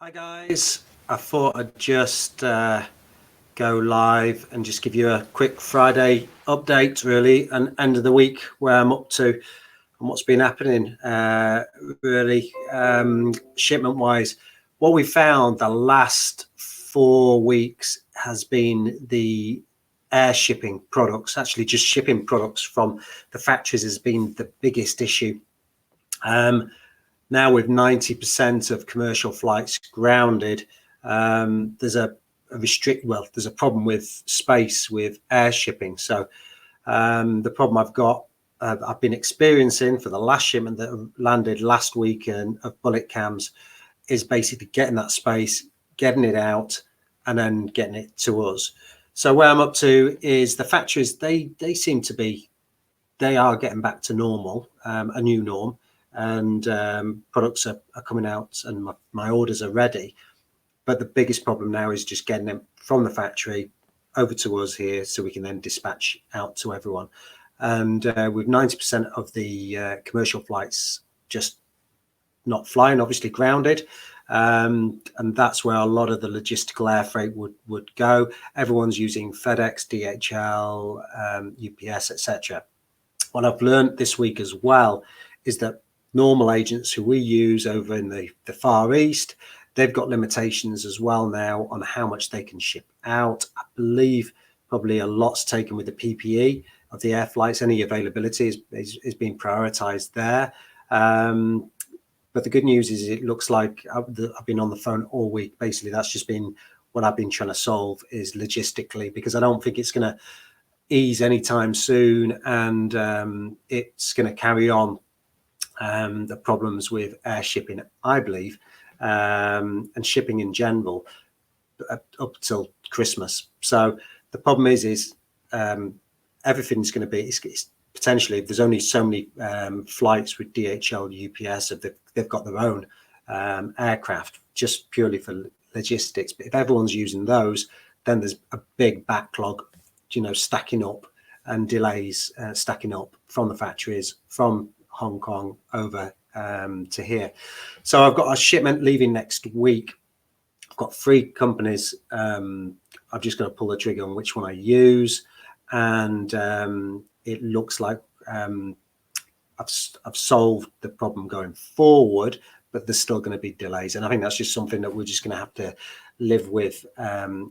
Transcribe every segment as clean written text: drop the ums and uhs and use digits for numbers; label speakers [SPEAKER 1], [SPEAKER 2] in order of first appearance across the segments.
[SPEAKER 1] Hi guys, I thought I'd just go live and just give you a quick Friday update really, and end of the week where I'm up to and what's been happening really shipment wise. What we found the last 4 weeks has been the air shipping products, actually just shipping products from the factories has been the biggest issue. Now with 90% of commercial flights grounded, there's there's a problem with space with air shipping. So the problem I've been experiencing for the last shipment that landed last week of bullet cams is basically getting that space, getting it out, and then getting it to us. So where I'm up to is the factories, they seem to be, they are getting back to normal, a new norm, and products are coming out and my orders are ready. But the biggest problem now is just getting them from the factory over to us here so we can then dispatch out to everyone. And with 90% of the commercial flights just not flying, obviously grounded, and that's where a lot of the logistical air freight would go. Everyone's using FedEx, DHL, UPS, etc. What I've learned this week as well is that normal agents who we use over in the Far East, they've got limitations as well now on how much they can ship out. I believe probably a lot's taken with the PPE of the air flights. Any availability is being prioritized there. But the good news is it looks like I've been on the phone all week. Basically, that's just been what I've been trying to solve is logistically, because I don't think it's going to ease anytime soon, and it's going to carry on the problems with air shipping, I believe, and shipping in general up till Christmas. So the problem is everything's going to be it's potentially, there's only so many flights with DHL, UPS, they've got their own aircraft just purely for logistics. But if everyone's using those, then there's a big backlog, stacking up, and delays stacking up from the factories from Hong Kong over to here. So I've got a shipment leaving next week. I've got 3 companies. I've just got to pull the trigger on which one I use, and it looks like I've solved the problem going forward, but there's still going to be delays, and I think that's just something that we're just going to have to live with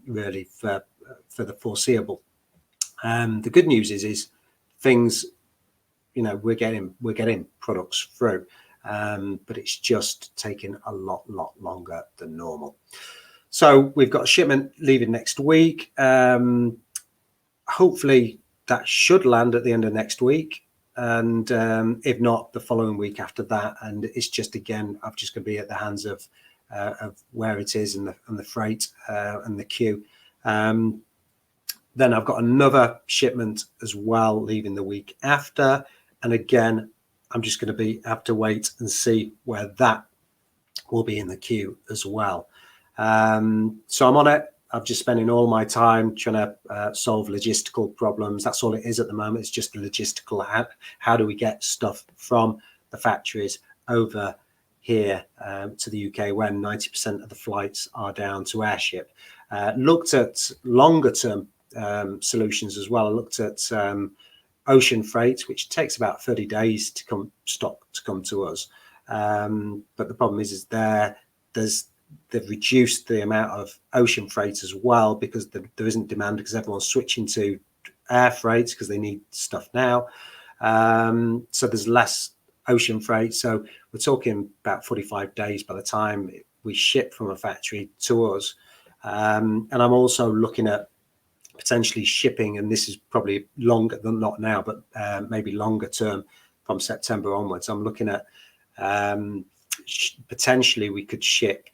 [SPEAKER 1] really for the foreseeable. The good news is things, we're getting products through, but it's just taking a lot longer than normal. So we've got a shipment leaving next week. Hopefully that should land at the end of next week, and if not, the following week after that. And it's just, again, I've just going to be at the hands of where it is and the freight and the queue. Then I've got another shipment as well leaving the week after, and again, I'm just going to have to wait and see where that will be in the queue as well. So I'm on it. I'm just spending all my time trying to solve logistical problems. That's all it is at the moment. It's just the logistical. How do we get stuff from the factories over here to the UK when 90% of the flights are down to airship? Looked at longer term solutions as well. I looked at ocean freight, which takes about 30 days to come to us. But the problem is they've reduced the amount of ocean freight as well, because there isn't demand, because everyone's switching to air freight because they need stuff now. So there's less ocean freight. So we're talking about 45 days by the time we ship from a factory to us. And I'm also looking at potentially shipping, and this is probably longer than, not now, but maybe longer term from September onwards. I'm looking at potentially we could ship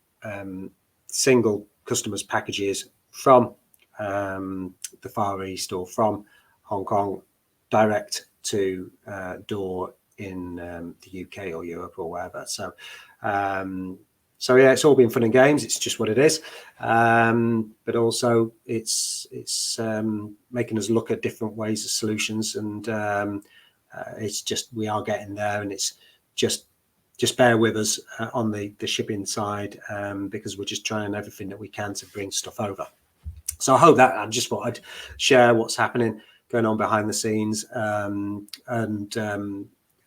[SPEAKER 1] single customers packages from the Far East or from Hong Kong direct to door in the UK or Europe or wherever. So yeah, it's all been fun and games. It's just what it is. But also it's making us look at different ways of solutions, and it's just, we are getting there, and it's just just bear with us on the shipping side, because we're just trying everything that we can to bring stuff over. So I hope that, I just thought I'd share what's happening, going on behind the scenes.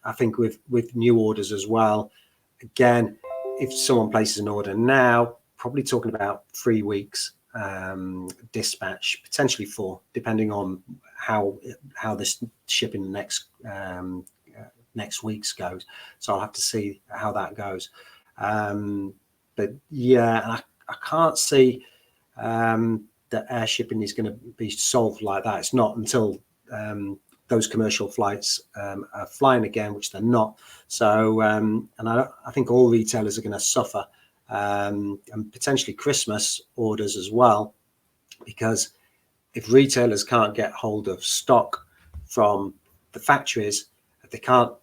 [SPEAKER 1] I think with new orders as well, again, if someone places an order now, probably talking about 3 weeks dispatch, potentially 4, depending on how this shipping next week's goes. So I'll have to see how that goes. But yeah, I can't see that air shipping is going to be solved like that. It's not until those commercial flights are flying again, which they're not. So, and I think all retailers are going to suffer, and potentially Christmas orders as well, because if retailers can't get hold of stock from the factories, if they can't,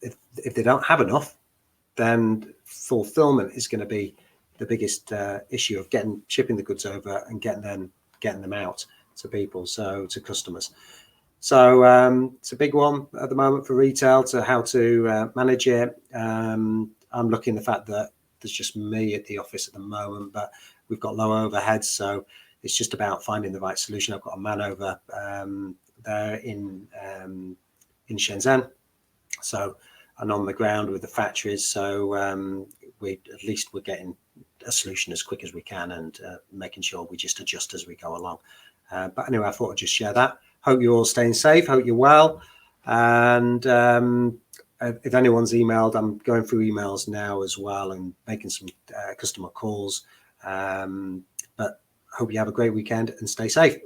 [SPEAKER 1] if they don't have enough, then fulfillment is going to be the biggest issue of shipping the goods over and getting them out to people, so to customers. So it's a big one at the moment for retail, to how to manage it. I'm looking at the fact that there's just me at the office at the moment, but we've got low overheads, so it's just about finding the right solution. I've got a man over there in Shenzhen, so, and on the ground with the factories. So we're getting a solution as quick as we can, and making sure we just adjust as we go along. But anyway, I thought I'd just share that. Hope you're all staying safe. Hope you're well. And if anyone's emailed, I'm going through emails now as well and making some customer calls. But hope you have a great weekend and stay safe.